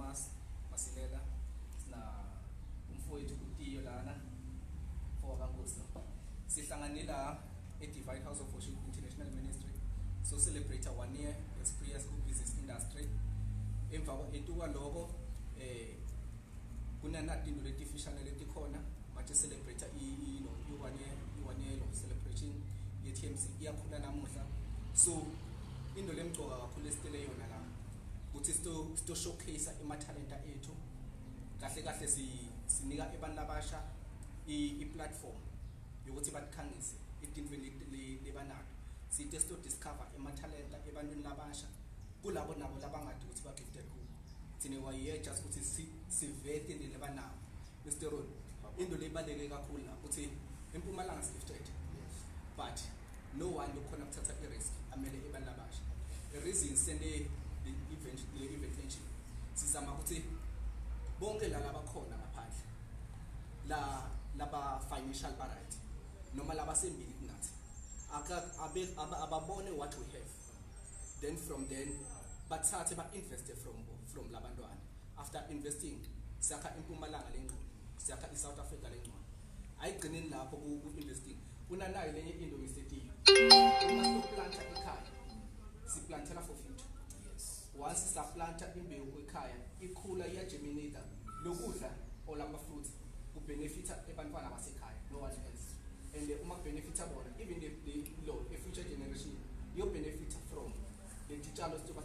Ronmas, Masilela, na umfowethu uTiyo lana for kaNkosi. Sihlanganela Divine House of Worship International Ministry. So celebrate 1 year experience ku business industry. Emva etuka lokho kunanathi into letifishane letikhona manje celebrate i-1 year celebration ye TMC iyakhula namuhla. So into lemgcoka kakhulu esitele yona la ukuthi sto showcase ema-talenta ethu kahle kahle sinika abantu abasha i-platform yokuthi batikhangise etintweni lebanayo. Sithe sto discover ema-talenta ebantwini labasha kulabo nabo labangadi ukuthi ba-gifted kubo. Thina waye just ukuthi sivete lebanayo. Mr. Ron, into lebaleke kakhulu la ukuthi eMpumalanga gifted. But no one lokhona ukuthatha i-risk amele abantu abasha. The reason sende event nje sizama ukuthi bonke laba khona ngaphandle laba financial right noma laba sembili kunathi ababone what we have, then from then bathathe ba-investe from labantwana. After investing siyakha iMpumalanga lengcono, siyakha iSouth Africa lengcono. Ayigcineni lapho ku-investing kunanayo lenye into ngisetiyo uma sizoplanta ekhaya siplantela for future. Once sisaplanta imbewu ekhaya ikhula iyagerminate lokudla olama fruits kubenefita ebantwana basekhaya, no one else. And uma benefita bona even the future generation you benefit from the titshalo stoba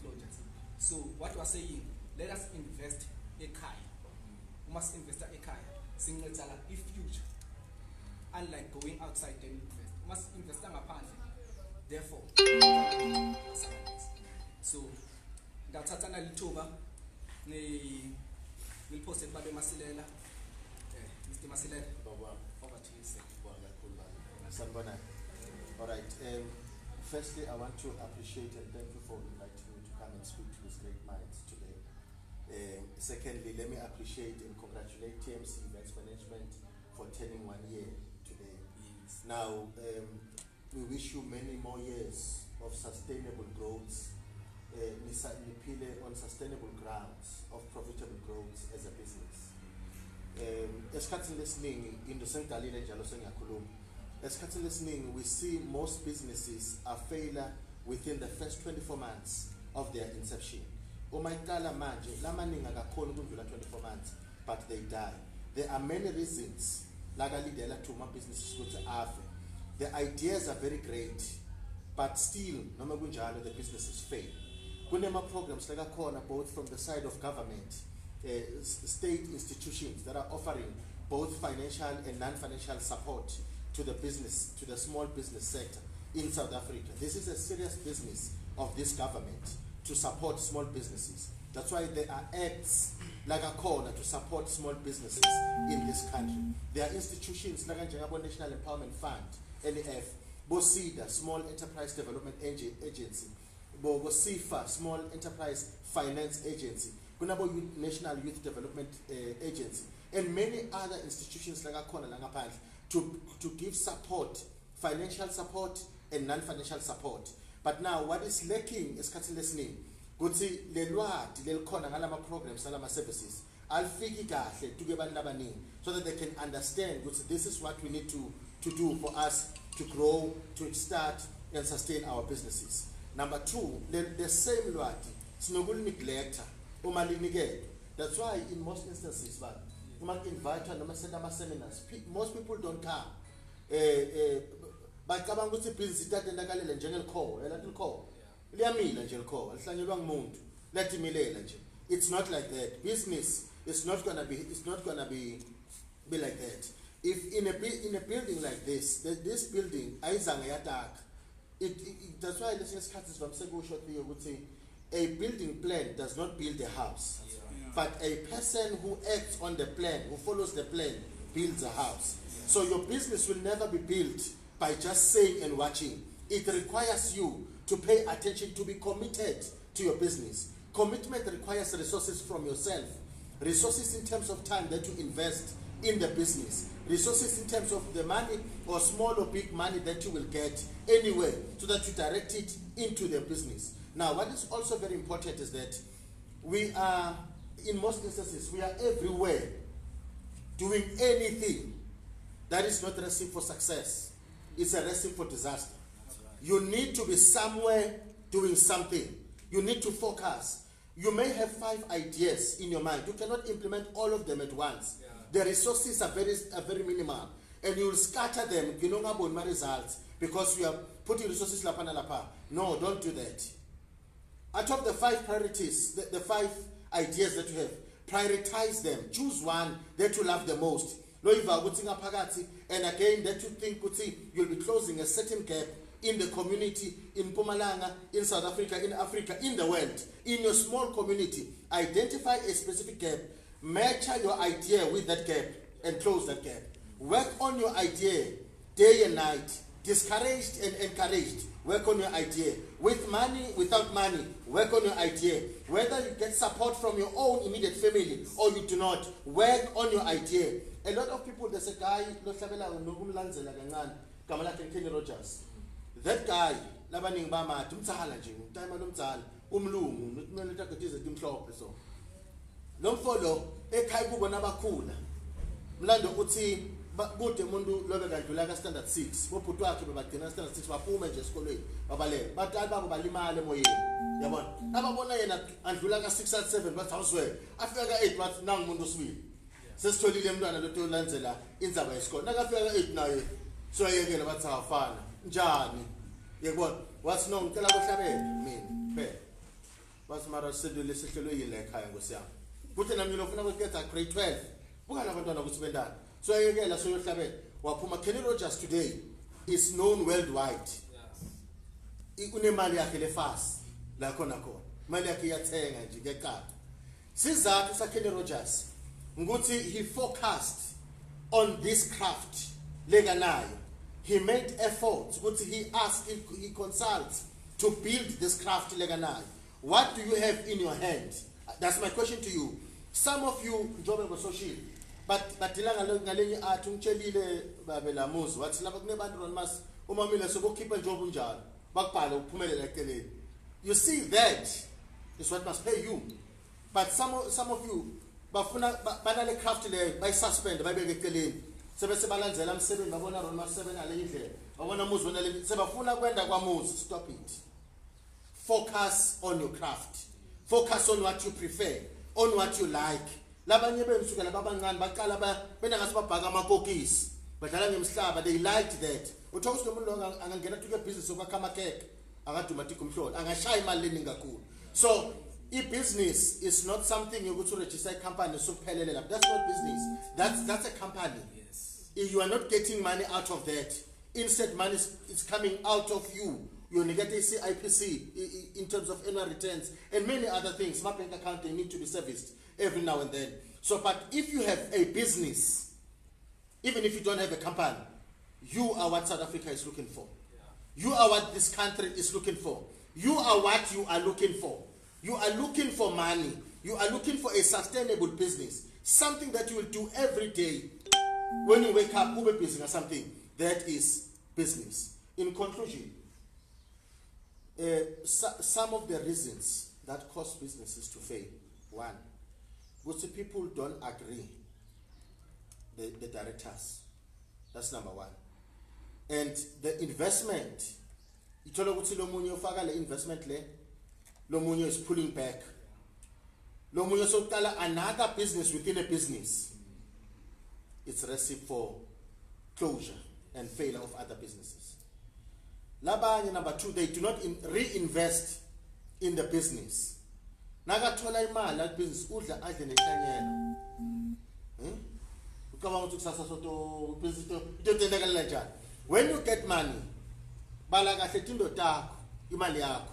projects. So what we are saying, let us invest ekhaya. Uma investa ekhaya sincedza i-future, unlike going outside and invest. Must invest ngaphandle, therefore so ndathatha nalithuba niliposte babe Masilela. Mr. Masilela, over to you, sir. All right. Firstly, I want to appreciate and thank you for inviting me to come and speak to these great minds today. Secondly, let me appreciate and congratulate TMC Events Management for turning 1 year today. Yes. Now, we wish you many more years of sustainable growth, on sustainable grounds of profitable growth as a business. Esikhathini lesiningi into sengigalile njalo sengiyakhuluma. Esikhathini lesiningi we see most businesses are failure within the first 24 months of their inception. Uma iqala manje lamaningi akakhona ukudlula 24 months but they die. There are many reasons lakalidela to my businesses ukuthi afe. The ideas are very great but still noma kunjalo the businesses fail. Kunema programs lakakhona both from the side of government, state institutions that are offering both financial and non-financial support to the business, to the small business sector in South Africa. This is a serious business of this government to support small businesses. That's why there are acts like a corner to support small businesses in this country. There are institutions like the National Empowerment Fund, NEF, BOSIDA, Small Enterprise Development Agency, BOSIFA, Small Enterprise Finance Agency, Kunabo National Youth Development Agency, and many other institutions like a corner to give support, financial support and non-financial support. But now what is lacking is listening. Kuti lelwati lelikhona ngalama programs ngalama services alifiki kahle tukebantu abaningi so that they can understand ukuthi this is what we need to do for us to grow, to start and sustain our businesses. Number two, the same lwati sinokuli neglect uma linikele. That's why in most instances but uma invite noma send ama seminars most people don't come. Bacabanga ukuthi business itatendakalele njengelikho elatikho liyamila nje likho alihlanyelwa ngumuntu latimilela nje. It's not like that. Business is not gonna be like that. If in a building like this building ayizange yataka that's why lesinye isikhathi sivamsekusho ukuthi a building plan does not build a house, but a person who acts on the plan, who follows the plan, builds a house. So your business will never be built by just saying and watching. It requires you to pay attention, to be committed to your business. Commitment requires resources from yourself. Resources in terms of time that you invest in the business. Resources in terms of the money or small or big money that you will get anyway so that you direct it into the business. Now, what is also very important is that we are, in most instances, we are everywhere doing anything that is not a recipe for success. It's a recipe for disaster. You need to be somewhere doing something. You need to focus. You may have 5 ideas in your mind. You cannot implement all of them at once. The resources are very minimal. And you will scatter them, you know about my results, because you are putting resources lapa na lapa. No, don't do that. Out of the 5 priorities, the 5 ideas that you have, prioritize them. Choose one that you love the most. And again, that you think you'll be closing a certain gap in the community, in Mpumalanga, in South Africa, in the world, in your small community. Identify a specific gap, match your idea with that gap, and close that gap. Work on your idea day and night, discouraged and encouraged. Work on your idea. With money, without money, work on your idea. Whether you get support from your own immediate family or you do not, work on your idea. A lot of people, there's a guy, Kenny Rogers. That guy, labaning bama, tumthala nje, umtayima lomthala, umlungu, kumele takatize timhlophe so. Lomfolo ekhaya kubo nabakhula. Mlando uthi kude umuntu lobe kadlula ka standard 6. Bobhuti wakhe bebagcina standard 6 baphume nje esikolweni. Babaleka. Batali babo balimala emoyeni. Yabona? Ababona yena andlula ka 6 at 7 bathi awuzwe. Afika ka 8 bathi nangu umuntu osibili. Sesitholile umntwana lo tolandzela indzaba yesikole. Nakafika ka 8 naye so yekela bathi awafana. Njani? Yekubona? Wathi no ngicela kuhlabela mina. Phela. Bathi mara sedule sehlelo yile ekhaya ngosiyami. Kuthi nami ngilofuna ukukhetha grade 12. Buka labantwana ukuthi bendani. So ayekela so yohlabela. Waphuma Kenny Rogers today is known worldwide. Yes. Unemali yakhe lefast la khona khona. Imali yakhe iyathenga nje ngeqhaqa. Sizathu sa Kenny Rogers ukuthi he focused on this craft leganayo. He made efforts ukuthi he asked, he consults to build this craft leganayo. What do you have in your hand? That's my question to you. Some of you njobe go social but dilanga ngalenye athi ungitshelile babela muzi wathi lapha kunebantu Ronmas uma mina sokukhipha njobe unjalo bakubhala uphumelela eceleni. You see, that is what must pay you. But some of you bafuna banale craft le by suspend bayibeke eceleni sebese balandzela umsebenzi babona Ronmas 7 ale indlela babona muzi wona le sebafuna kwenda kwamuzi. Stop it. Focus on your craft. Focus on what you prefer, on what you like. Labanye bemsuka lababancane baqala bena ngasibabhaka amakokisi badlala ngemhlaba. They liked that. Uthokoza nomuntu lo angangena tuke business okwakha amakeke akadumatika umhlolo angashaya imali leningi kakhulu. So business is not something yokuthi uregister a company sokuphelele lapha. That's not business. That's a company. Yes. You are not getting money out of that. Instead, money is coming out of you. You only get a IPC in terms of annual returns and many other things. My bank account, they need to be serviced every now and then. So, but if you have a business, even if you don't have a company, you are what South Africa is looking for. Yeah. You are what this country is looking for. You are what you are looking for. You are looking for money. You are looking for a sustainable business. Something that you will do every day. When you wake up, you'll be busy or something. That is business. In conclusion, some of the reasons that cause businesses to fail. One, because people don't agree, the directors. That's number one. And the investment, investment is pulling back. Another business within a business. It's a recipe for closure and failure of other businesses. Labanye number two, they do not reinvest in the business. Nagathola imali la business udla adle nehlanyela. Ukabanga ukuthi kusasa soto business to tendekela njani. When you get money, bala kahle tindo takho, imali yakho,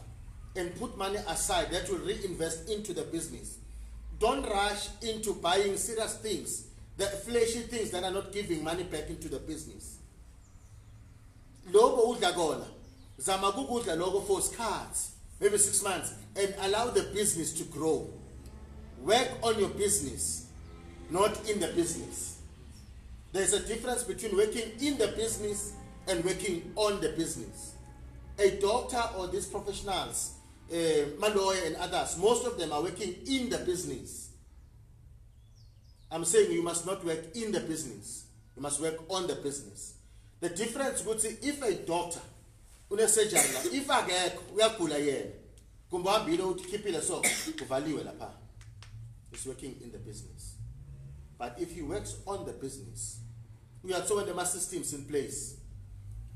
and put money aside that will reinvest into the business. Don't rush into buying serious things, the flashy things that are not giving money back into the business. Logo udla kona, zama kukudla logo for cards, maybe 6 months, and allow the business to grow. Work on your business, not in the business. There's a difference between working in the business and working on the business. A doctor or these professionals, Maloy and others, most of them are working in the business. I'm saying you must not work in the business. You must work on the business. The difference would say if a doctor, if I get uyagula yena, kumbambile keep it so, kuvaliwe lapha. It's working in the business. But if he works on the business, we are showing the systems in place.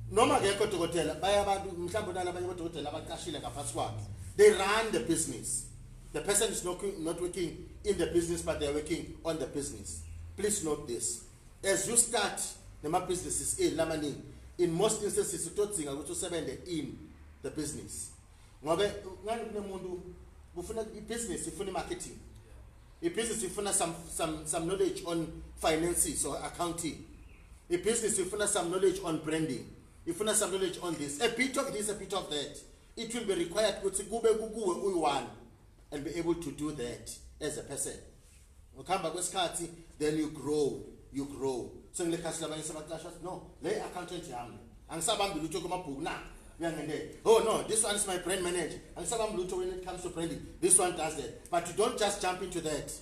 Noma ke kodokotela bayabantu mhlawumbe nalabanye odokotela abaqashile ngaphansi kwakhe. They run the business. The person is not working in the business, but they are working on the business. Please note this. As you start the businesses in most instances you don't think to in the business. Ngobe ngani kunemuntu ufuna business ifuna marketing. A business ifuna some knowledge on finances or accounting. A business ifuna some knowledge on branding. If you have some knowledge on this, a bit of this, a bit of that, it will be required to go one and be able to do that as a person. Then you grow. So in the no, lay accountant and oh no, this one is my brand manager. And when it comes to branding, this one does that. But you don't just jump into that.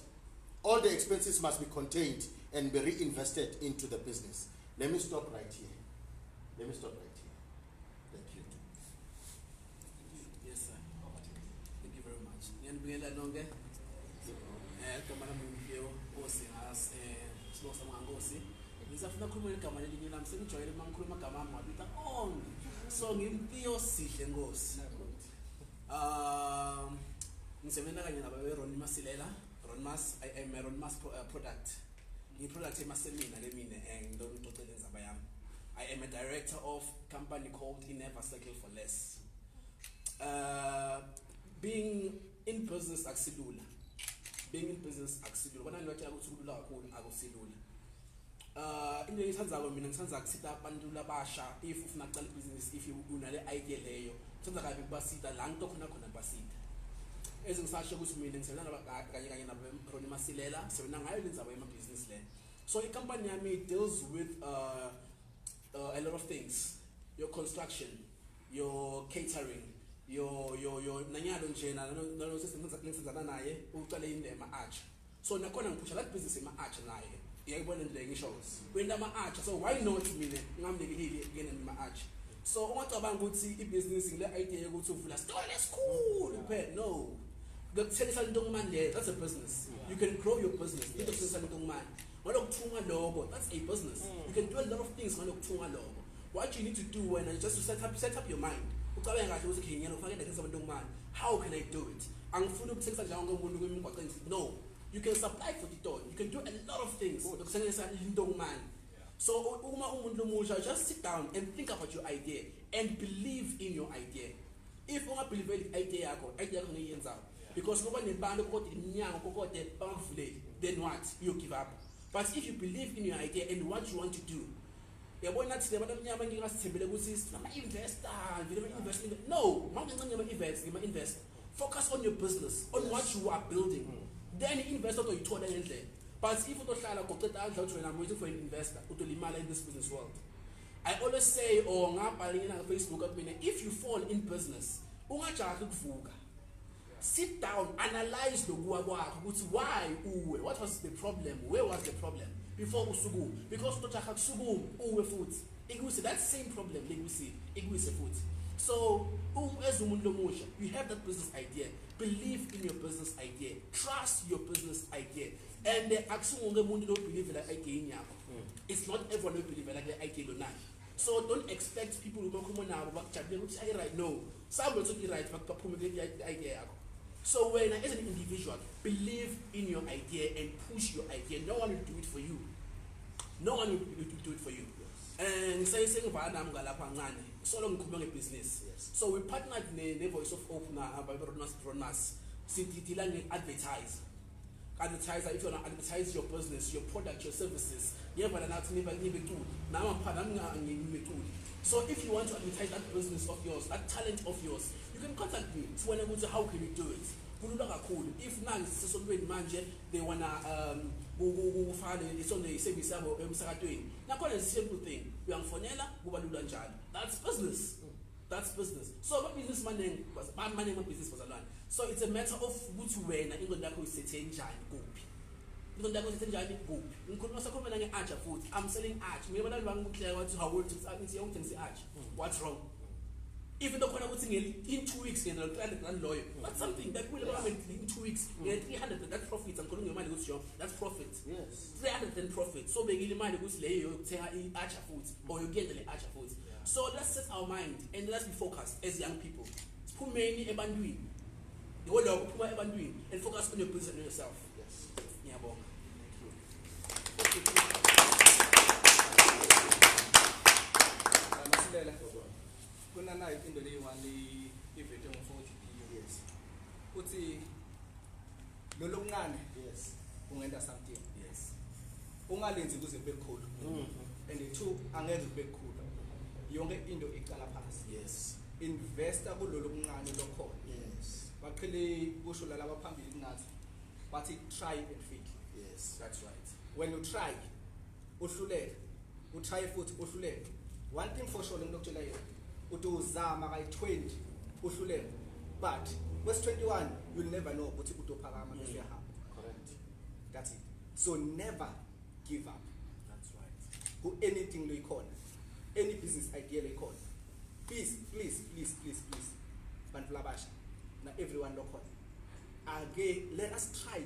All the expenses must be contained and be reinvested into the business. Let me stop right here. Thank you. Yes, sir. Thank you very much. Ronmas, I am a Ronmas product. The product is I am a director of a company called Never Settle for Less. Being in business aksilula. When I know I go silula. In the Tanzania, I ngithanda ukusiza abantu labasha if ufuna ukuqala business, if you unale idea leyo ngithanda kabi basita la ngito khona basita ezingisasho ukuthi mina ngisebenza kanye Ronmas silela sebenza ngayo lenzaba business le. So a company deals with a lot of things. Your construction, your catering, your nanyalo nje nalo sesenzana naye uqale indema arch. So nakhona ngiphusha that business ema arch naye. Iyayibona nje ngisho. Wenda ama arch. So why not mina ngamlekelile again ema arch. So ungacabanga ukuthi ibusiness ngile idea yokuthi uvula store esikhulu kuphela. No. That's a business. You can grow your business. That's a business. You can do a lot of things. What you need to do when is just to set up your mind. How can I do it? No. You can supply for the door. You can do a lot of things. So just sit down and think about your idea and believe in your idea. If you believe in the idea, because then what? You give up. But if you believe in your idea and what you want to do, invest. Focus on your business, on what you are building. Then invest on your But if you don't I'm waiting for an investor in this business world. I always say, Facebook, if you fall in business, sit down, analyze the why, what was the problem, where was the problem before usugu, because that same problem food. So you have that business idea, believe in your business idea, trust your business idea, and the action don't believe in that idea. It's not everyone who believe in that idea. So don't expect people to come on now right. No, some will be right, but the idea. So when as an individual, believe in your idea and push your idea. No one will do it for you. No one will do it for you. And saying so long a business. Yes. So we partnered in the Voice of Hope now by Ronmas. Advertise. Advertise if you want to advertise your business, your product, your services. So if you want to advertise that business of yours, that talent of yours, you can contact me. So when I go to how can you do it? If not, they wanna it's on the service doing. Now, it's a simple thing. That's business. That's business. So my business money my business was a lot. So it's a matter of which way na ingo lakho isethe njani kuphi. Ingo lakho isethe njani kuphi. Ngikhuluma sakhuluma nge-arch futhi. I'm selling arch. Mina abantu bangikuhlela wathi how old ngithi yongithengisa arch. What's wrong? Even though in 2 weeks ngena 300 lawyer, that's something that will happen in 2 weeks. 300 that's profit. I'm calling your money goes that's profit. Yes. 300 then profit. So begin money goes lay you tell arch food or you get the arch food. So let's set our mind and let's be focused as young people. Put many abandoned. The whole of put abandoned and focus on your business and yourself. Yes. Yeah, bon. Kuna na into leyi ivete ngomfowethu Yes. uthi lo lokuncane Yes. ungenda something Yes. ungalenzi kuze kube kukhulu and two angeze kube kukhulu yonke into iqala phansi. Yes. Investa kulolo lokuncane lokhona. Yes. Baqhele kusho lalaba phambili kunathi bathi try and fail. Yes. That's right. When you try uhluleke utry futhi uhluleke. One thing for sure ngikutshela yona uthi uzama kayi20 uhluleke but wes 21 you'll never know ukuthi utophakama bese uyahamba. Correct. That's it. So never give up. That's right. Who anything loyikhona, any business idea loyikhona, please bantu labasha na everyone lokhona again let us try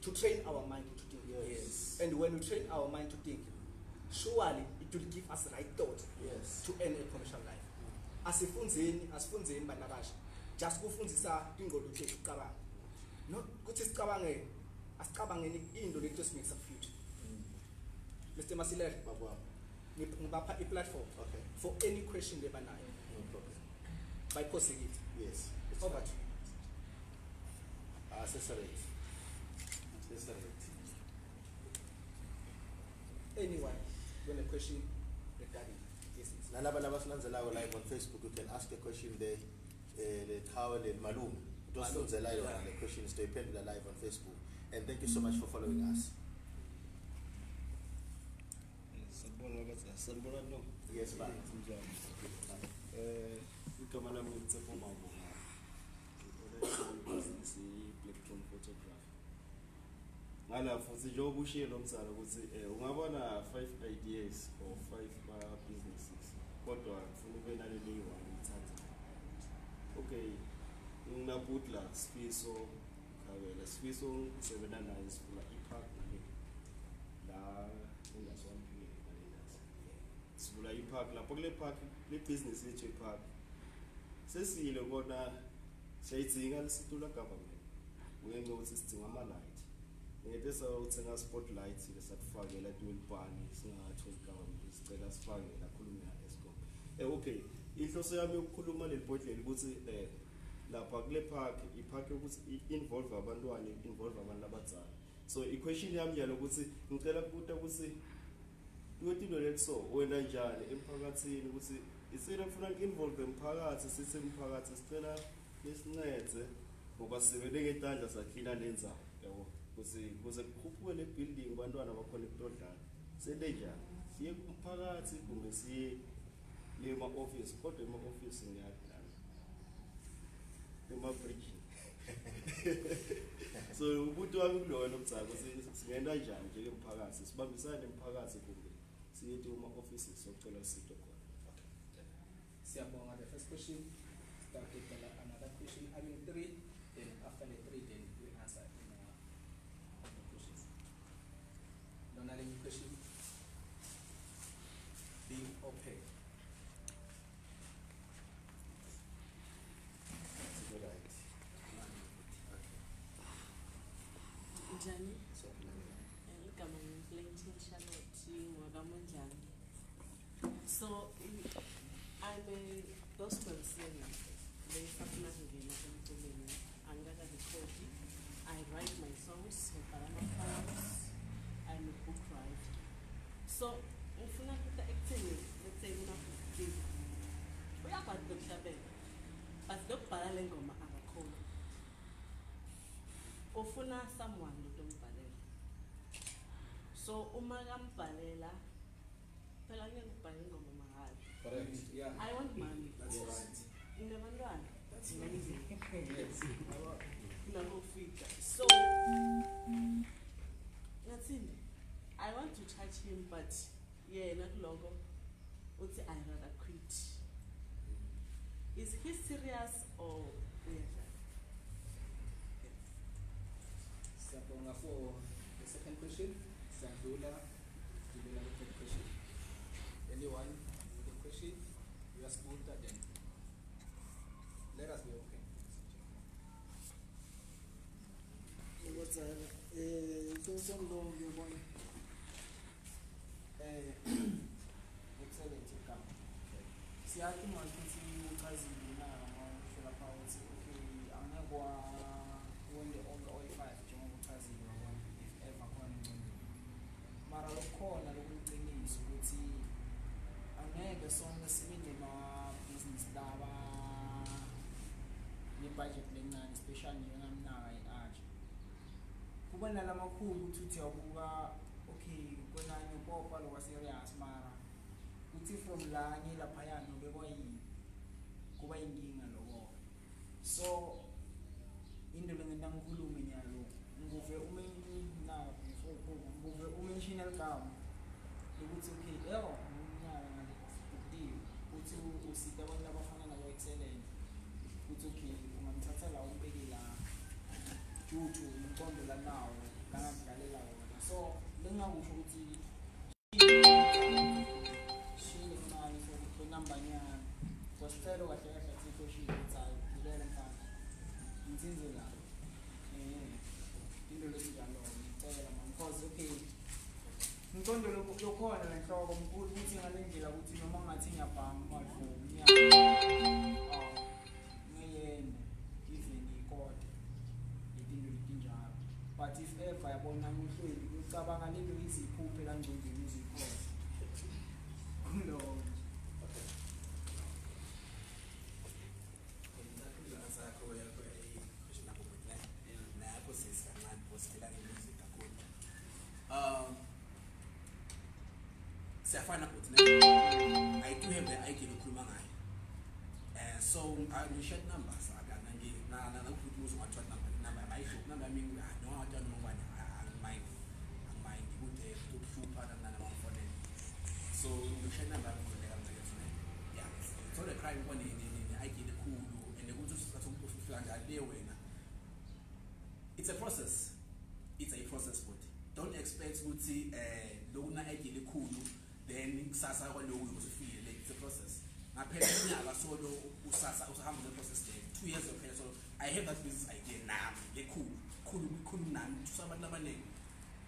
to train our mind to think. Yes. And when we train our mind to think, surely it will give us the right thought Yes. to earn a commercial life. Asifunzeni bantu labasha just kufundzisa ingqondo yethu ukucabanga, not kuthi asicabangeni into lento esimake future. Mr. Masilela, Babwa. ngibapha i-platform Okay. for any question lebanayo No problem. by posting it. Yes. It's Over fine. to you. Accessorate. Anyone when a question regarding business. Nalaba labasilandzelayo live on Facebook, you can ask a question there. How the malum. Those live on the questions they pendula live on Facebook. And thank you so much for following us. Yes, ma'am. Igama lami ngitsepho business i-electron photography. Ngala futhi njengoba ushiye lo msala ukuthi ungabona 5 ideas or 5 businesses kodwa ufuna ube naleli one uthathe. Okay, nginabutla Sifiso Kawela. Sifiso usebenza naye sifuna ipark la engaswampile nalendasi. Sivula ipark lapho kule park le business yethu ipark. Sesile kona siyayidzinga lesitula government. Uyenze ukuthi sidinga ama light. Ngeke sawuthenga spotlight lesatufake la dualbani singatholi government sicela sifake la khuluma na Eskom. Okay, inhloso yami ukukhuluma lelibhodlela ukuthi lapha kule park ipark ukuthi involve abantwana involve abantu abadala. So i-question yami njalo ukuthi ngicela ukubuta ukuthi into letso wena njani emphakathini ukuthi isela kufuna involve emphakathi sithi emphakathi sicela lesincede ngoba sebele ngetandla sakhila lenza yabo kuze kukhuphuke le building abantwana bakhona ekutodlana sele njani siye kumphakathi kumbe siye le ma office kodwa ema office ngiyadlala ema bridge so ubuthi wami kuloyo lomtsaka ukuthi singena njani nje emphakathi sibambisane emphakathi kumbe siye uma offices sokuthola isito khona. Siyabonga. The first question, start with another question. I mean 3, then after the 3, then we answer the questions. Don't have any question? Being open. That's a good idea. Njani? So, Igama ngiMflenting Charlotte Ngwakamondlane. So I'm a gospel singer. Beyifuna ngena emculweni. Angikaka record. I write my songs, ngibhala ama-poems. I'm a book writer. So ngifuna ukuthi ekutheni let's say una-50 uyakwazi ukuhlabela but lokubhala le ngoma akakhona. Ufuna someone lokumbhalela. So uma kambhalela phela ngeke ngibhale ingoma mahhala. Correct. Yeah. I want money. That's right. thina ngithi Yes. yabo Nakufika. So ngathini? I want to touch him, but yeah, not logo. Uthi I rather quit. Is he serious or uyadlala? Siyabonga for the second question. Siyadlula gibela the third question. Anyone with a question? You ask Buddha, then let us be open. Ngokuthana somlo ngiyabona Excellent, you come. siyathi manje ukuthi uchazile na ngishela phakathi okay angekwa wonke all five njengoba uchazile wabona if ever khona ingcebo mara lokukhona lokuqiniso ukuthi angeke sonke sibe nema-business laba ne-budget lencane especially njengamnaka i-aja kuba nalamakhulu ukuthi uthi uyabuka okay kwenani upopa lokwa-serious mara kuthi from lanye laphayana ube kwayini kuba inkinga loko so into lengenta ngikhulume nyalo nguve umenshina ligama lokuthi okay ero umnyaka ngalidiwe uthi usita abantu labafana nabo-excellent uthi okay ungamthatha la umbeke la juju umqondo lanawo langadlalela wona so lengingakusho ukuthi shile imali sonambanyana kosicelo kahle kahle athikho shile uthayo ngilele mfana ngithinze la into lesinjalo ngicela man because okay umqondo lokhona lenhloko mkhulu ukuthi ngale ndlela ukuthi noma ngathi ngiyabhanga imali for umnyaka ngiyenda even ikode izinto letinjalo but if ever yabona uhleli ucabanga lento iziphuphe la ngcondweni izikhona kulo siyafana futhi I do have the idea lokukhuluma ngayo. So I shared numbers nakufuthi muzo ngathiwa number ayisho number yami no ngathi noma ngani angimind ukuthi ukuhlupha namafone. So ngishare number ngizoleka manje. Yeah. So the crime one ni idea ekhulu and ukuthi usathu ufika njalo wena. It's a process. It's a process but don't expect ukuthi lokuna idea ekhulu then kusasa kwaloku usufile it's a process. Ngaphela unyaka solo usasa usahamba le process there 2 years okay so I have that business idea nami lekhulu nami tusabantu abaningi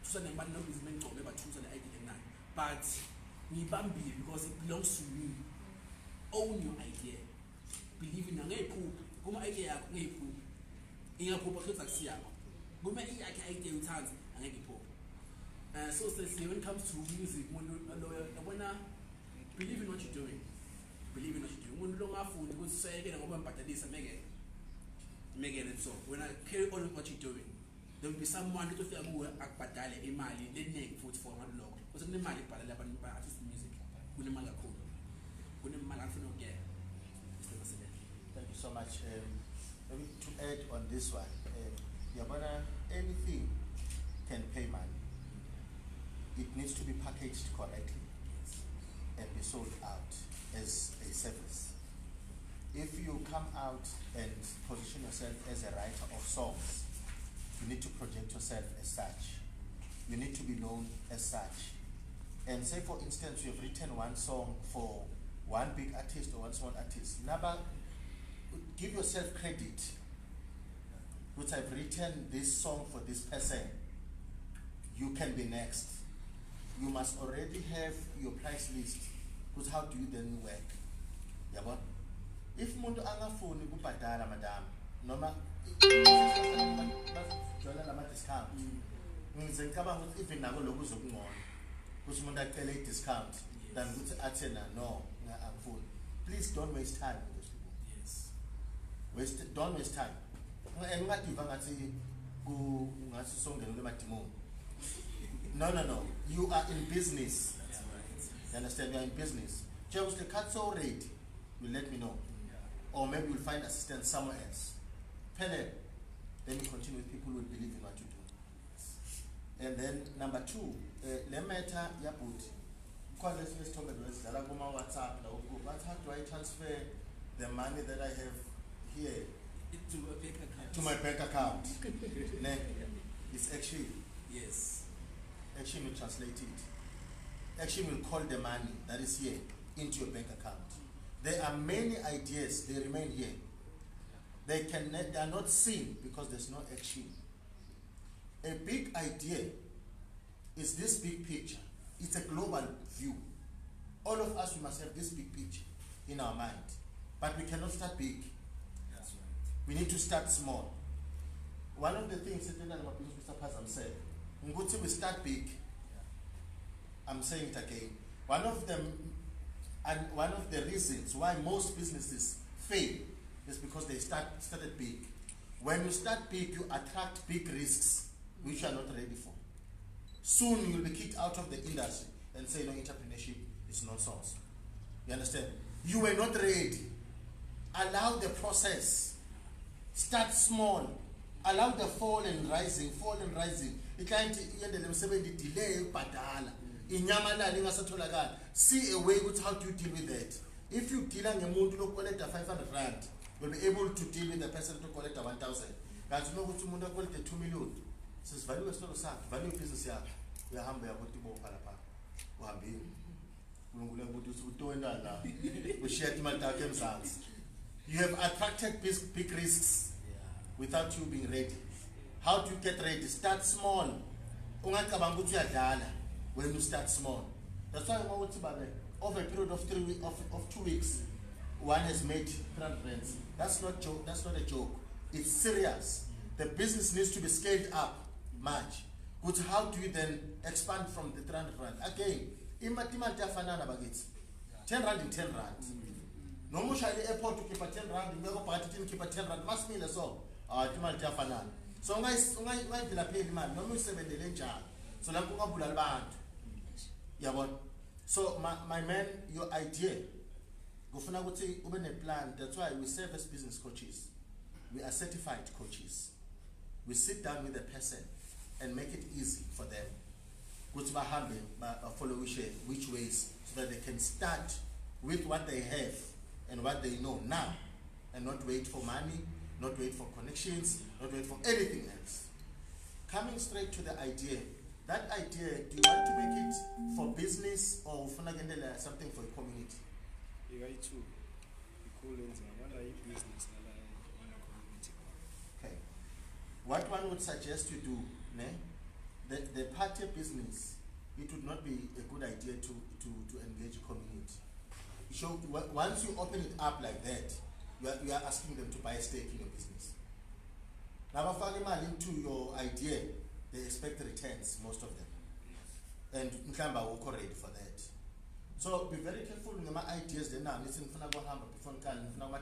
tusane abantu nobizime ngcobe bathusa le idea nami but ngibambile because it belongs to me. Own your idea, believe in angeyiphuphi kuma idea yakho ngeyiphuphi ingaphupha futhi akusiyakho kuma iyakhe idea uthanda angeke iphuphe. So when it comes to music umuntu believe in what you're doing. Believe in what you're doing. Umuntu longafuni ukuthi sekele ngoba mbhadalisa make it so when I carry on with what you're doing there will be someone who ofika kuwe akubhadale imali leningi futhi for abantu lokho because kunemali ibhalala abantu ba artist music kunemali kakhulu kunemali afuna ukuyeka. Thank you so much. Maybe to add on this one, yabona anything can pay money. It needs to be packaged correctly and be sold out as a service. If you come out and position yourself as a writer of songs, you need to project yourself as such. You need to be known as such. And say for instance, you have written one song for one big artist or one small artist. Never give yourself credit. Which I've written this song for this person. You can be next. You must already have your price list. Because how do you then work? Yabo? If umuntu angafuni kubhadala madam, noma bazojola lama discount. Ngize ngicabanga ukuthi even nako lokhu uzokungona. Ukuthi umuntu acele i-discount than ukuthi athena no, angifuni. Please don't waste time with those people. Yes. Don't waste time. And ungadiva ngathi ngathi songena emadimoni. No. You are in business. That's right. You understand? You are in business. Just the cut so rate, you let me know. or maybe you'll find assistance somewhere else. Then you continue with people who believe in what you do. And then number 2, le matter yabut. Let's talk about WhatsApp. But how do I transfer the money that I have here to my bank account? It's Action. Yes. Action will translate it. Action will call the money that is here into your bank account. There are many ideas, they remain here. They are not seen because there's no action. A big idea is this big picture. It's a global view. All of us, we must have this big picture in our mind. But we cannot start big. That's right. We need to start small. One of the things that Mr. Pazam said, we start big. I'm saying it again. One of the reasons why most businesses fail is because they started big. When you start big, you attract big risks which you are not ready for. Soon you will be kicked out of the industry and say, no, entrepreneurship is nonsense. You understand? You were not ready. Allow the process. Start small. Allow the fall and rising. See a way with how to deal with that. If you deal on a moon to collect 500 rand, you'll be able to deal with the person to collect 1,000. Guys, you know what you want to collect 2 million. Says value is not a value business. We are humble about the ball. You have attracted big risks without you being ready. How do you get ready? Start small. When you start small. That's why over a period of 2 weeks, one has made 300 rands. That's not joke. That's not a joke. It's serious. The business needs to be scaled up much. But how do you then expand from the 300 rand? Again, 10 rand in 10 rand. No more shall the airport to keep a 10 rand, you never party to keep a 10 rand, must mean as all. So I will pay the man, no more 7 days. So I'm going to band. Yeah, but so my man, your idea, go for now, open a plan. That's why we serve as business coaches. We are certified coaches. We sit down with the person and make it easy for them. Go to follow which ways so that they can start with what they have and what they know now, and not wait for money, not wait for connections, not wait for anything else. Coming straight to the idea. That idea, do you want to make it for business or something for a community? Okay. What one would suggest you do, the party business, it would not be a good idea to engage a community. So once you open it up like that, you are asking them to buy a stake in your business. Now, into your idea, they expect returns, most of them. And Nkamba will ready for that. So be very careful with my ideas. Then I'm listening for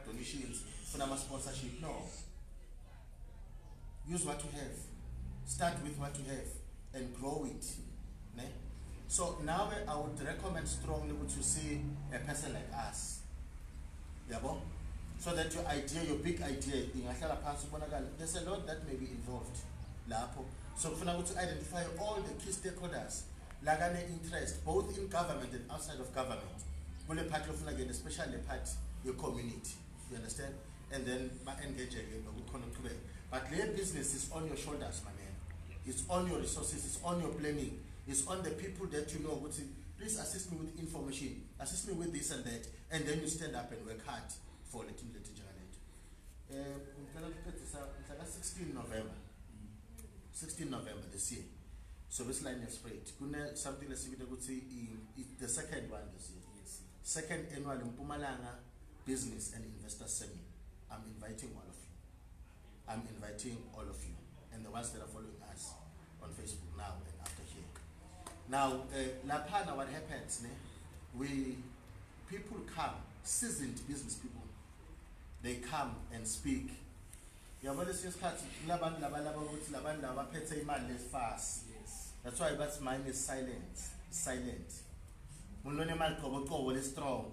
donations, for sponsorship. No. Use what you have. Start with what you have and grow it. So now I would recommend strongly to see a person like us. So that your idea, your big idea, there's a lot that may be involved. So for now to identify all the key stakeholders, interest, both in government and outside of government. Especially part your community. You understand? And then engage again. But their business is on your shoulders, my man. It's on your resources, it's on your planning, it's on the people that you know. Please assist me with information, assist me with this and that, and then you stand up and work hard for the team. 16 November this year. So this line is spread. Something that's the second one this year. Yes. Second annual Mpumalanga Business and Investor Seminar. I'm inviting all of you. And the ones that are following us on Facebook now and after here. Now, Lapana, what happens? People come, seasoned business people. They come and speak. Yes. That's why that's mine is silent. Strong.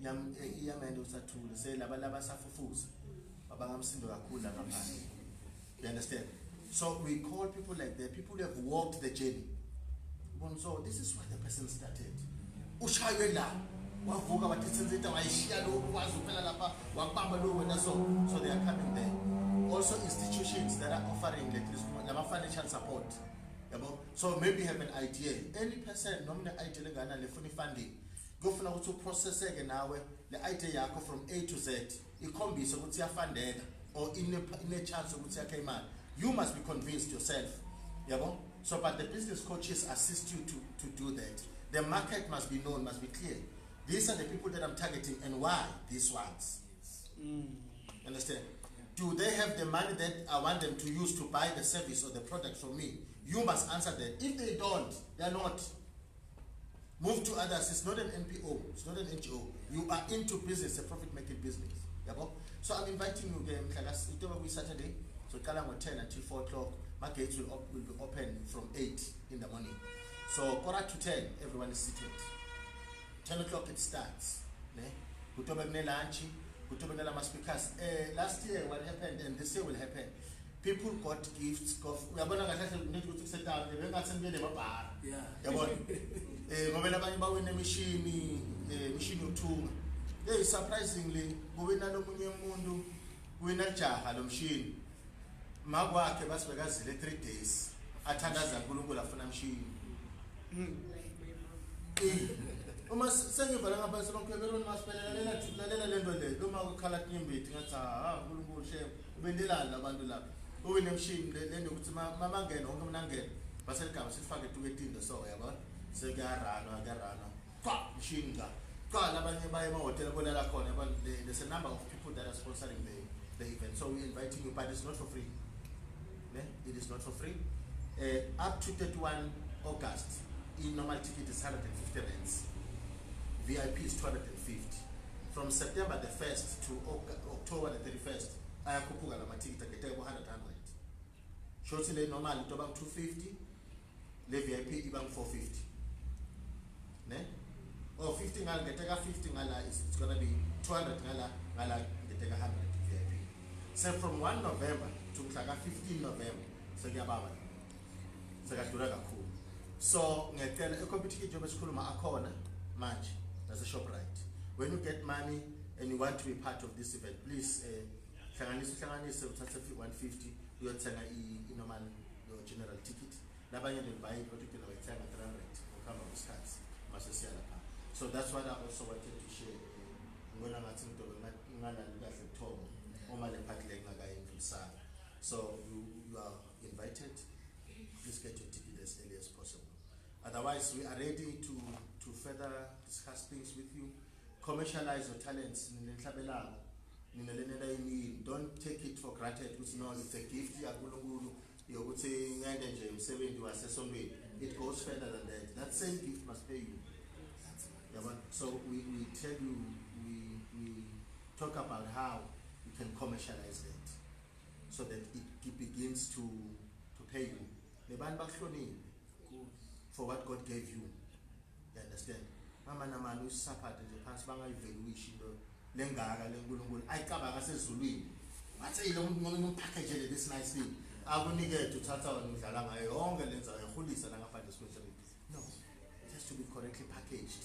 iyamende usathule selaba safufuza abangamsindo kakhulu ngaphandle. You understand? So we call people like that, people who have walked the journey. So this is where the person started. Ushaywe la wavuka wathisenzita wayishiya lokhu wazuphela lapha wabamba lo wena so they are coming there. Also institutions that are offering like this financial support. So maybe you have an idea. Any person nomine idea lengana lefuna funding. Gofuna ukuthi uprocess nawe le idea yakho from A to Z. Ikhombise ukuthi iyafundeka or in a chance ukuthi yakhe imali. You must be convinced yourself. So but the business coaches assist you to do that. The market must be known, must be clear. These are the people that I'm targeting and why these ones. Understand? Do they have the money that I want them to use to buy the service or the product from me? You must answer that. If they don't, they are not. Move to others. It's not an NPO. It's not an NGO. You are into business, a profit-making business. So I'm inviting you again. It will be Saturday. So Kalam will 10 until 4 o'clock. My gates will be open from 8 in the morning. So quarter to 10, everyone is seated. 10 o'clock it starts. Lunch. Speakers. Last year what happened and this year will happen. People got gifts. We are going to sit down. They will send me the bar. Machine two. Surprisingly, we na no mundu. We na jaha lo machine. Magwa ke basibekazi 3 days. Athandaza uNkulunkulu afuna machine. Uma sengivala ngaphansi lonke Ronmas lalela lento le uma ukhala nyimbithi ngathi uNkulunkulu shame ubendelana labantu lapha uwine machine lento ukuthi mama ngene wonke mnangene baseligaba sifake tuketindo so yabo sekuyarana kwa machine ka labanye baye emahotela kolala khona there's a number of people that are sponsoring the event, so we're inviting you, but it's not for free. It is not for free. Up to 31 August, in normal ticket is 150 rands. VIP is 250. From September the 1st to October the 31st, I have kupuga la ticket I get 100. Shortly normal it about 250. Le VIP ibang 450. Or 50 ngala get 50 ngala it's gonna be 200 ngala get 100 VIP. So from 1 November to 15 November, so kuyababa. So kudura kakhulu. So ngiyacela ecompetitive job esikhuluma akhona manje as a ShopRite. When you get money and you want to be part of this event, please hlanganise uthathe 150 uyothenga normal general ticket. Labanye buy what you can uyothenga 300 ukhamba ngesikhathi mase siya lapha. So that's what I also wanted to share. Ngona ngathi into ngana kahle Thomo uma le party le ngakayimfisana. So you are invited. Please get your ticket as early as possible. Otherwise, we are ready to further discuss things with you, commercialize your talents. Don't take it for granted. No, it's a gift. It goes further than that. That same gift must pay you. So we tell you, we talk about how you can commercialize that so that it begins to pay you. For what God gave you. You understand? Mama na manu sapata the pants banga evaluation lengaga lengulungulu ayikabanga sezulwini. Bathe lo package this nice thing. Akunike to thatha ngidlala ngayo yonke lenza ehulisa la ngaphandle kwesibonisa. No. It has to be correctly packaged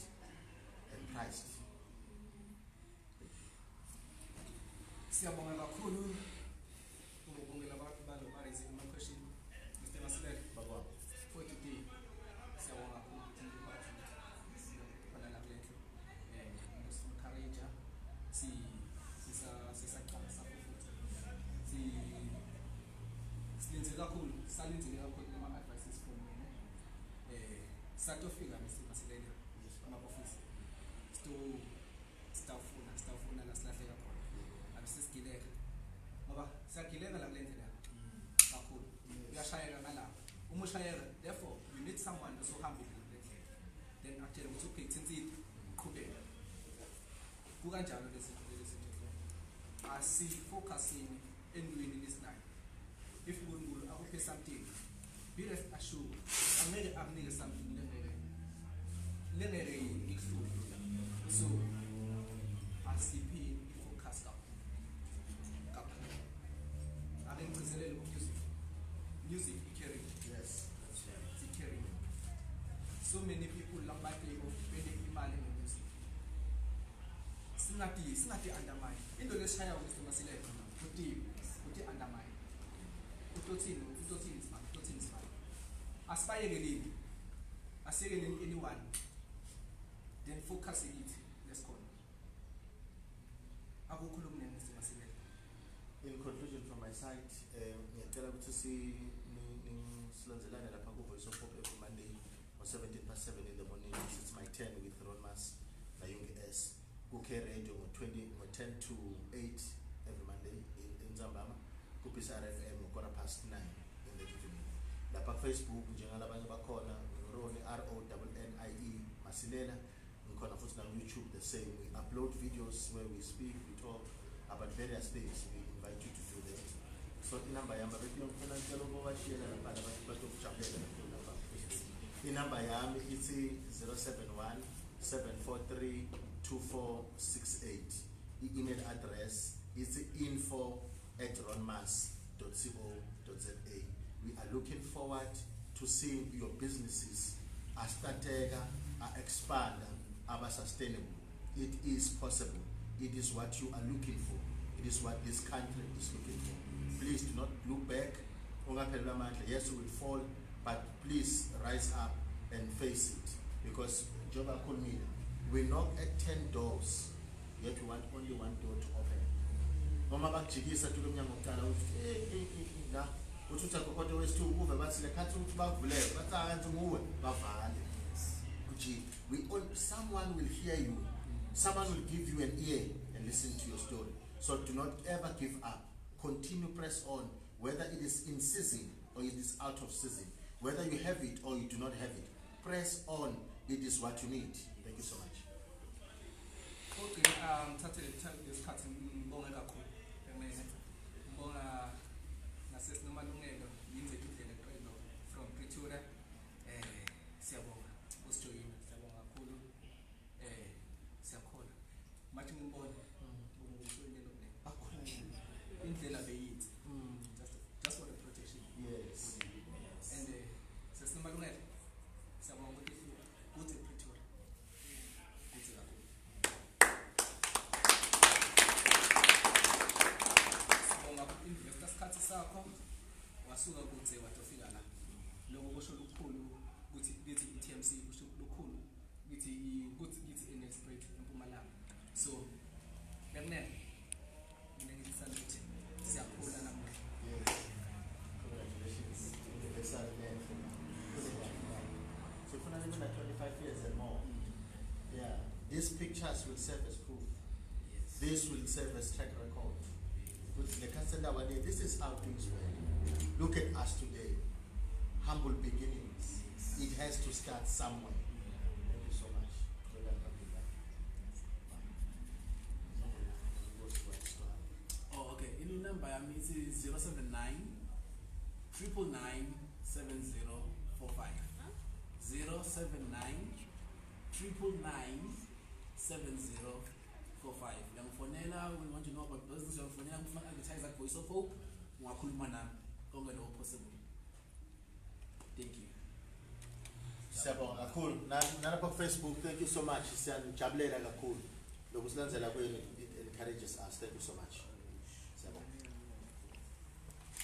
and priced. Siyabonga kakhulu ukubongela abantu baraise my question. Mr. Masler, Baba. For today, siyabonga kakhulu ukuthi khona la klethu encourager sisaqala sapho futhi silenze kakhulu salenzile kakhulu nama advices from mina satofika Mr. Masler ama office stafuna nasilahleka khona abisisigileka ngoba siyagileka la kulendlela kakhulu uyashayeka ngala umushayeka therefore you need someone to hamba kulendlela then actually ukuthi okay since iqhubeka kukanjalo lezinto asifocusing endweni lesinayo if uNkulunkulu akuphe something be rest assured angeke akunike something lengeke ikuhluphe so many people lambathe of spending imali ngemusic. Singathi undermine. Into lesishaya Mr. Masilela uthi undermine. Utothini smart. Aspire anyone. Then focus in it. Let's go. Mr. Masilela. In conclusion from my side, ngiyacela ukuthi silandelane lapha ku-Voice of Hope every Monday ngo-7:07 in the morning. It's my 10 with Ronmas Nayungi S. Ku-K Radio ngo-10 to 8 every Monday in Zambama. Ku-PSR FM ngo-9:15 in the evening. Lapha Facebook njengalabanye bakhona Ronnie RONNIE Masilela. Ngikhona futhi na YouTube the same. We upload videos where we speak, we talk about various things. We invite you to do that. So inamba yami bekulomfuna ngicela ukubashiyela lapha abantu batokujabulela lapha. Inamba yami ithi 071 743 2468. I-email address is info@ronmas.co.za. We are looking forward to seeing your businesses as startega, expand, are sustainable. It is possible. It is what you are looking for. It is what this country is looking for. Please do not look back. Yes, we will fall, but please rise up and face it. Because Joba Kulmina, we knock at 10 doors, yet we want only one door to open. Mama bakjikisa tulumnyango kuqala uthi la uthutha kokodo wesithu uve bathi lekhathi ukuthi bavuleke bathi akanti nguwe bavale. Someone will hear you. Someone will give you an ear and listen to your story. So do not ever give up. Continue, press on, whether it is in season or it is out of season. Whether you have it or you do not have it. Press on. It is what you need. Thank you so much. Okay, this cutting ngibonge kakhulu. Ngibonga nasesimalungelo yinze indlela eqelo from Pretoria. Siyabonga usijoyina, siyabonga kakhulu. Siyakhona. Mathi ngimbona ngikuhlelelo le. Indlela beyithi. Just for the protection. Yes. And sesimalungelo. Siyabonga ukuthi good Pretoria. Good kakhulu. Investor sikhathi sakho wasuka kuze watofika la lokho kusho lukhulu ukuthi lithi TMC kusho lukhulu lithi inexpert eMpumalanga. So Lemne mina ngisanukuthi siyakhula namuhla. Yes. Congratulations. Universal man. So for now, 25 years and more. Yeah. These pictures will serve as proof. Yes. This will serve as track record. This is how things were. Look at us today. Humble beginnings. It has to start somewhere. Thank you so much. Oh, okay. In number I mean it is 079 999 7045. 079 999 7045. Yangfonela, we want to know about business. Yangfonela, we want to advertise at Voice of Hope. Mwakuluma nami. Konke lokho possible. Thank you. Siyabonga kakhulu. Nalapha ku Facebook, thank you so much. Siyanijabulela kakhulu. Lokusilandzela kwenu, it encourages us. Thank you so much.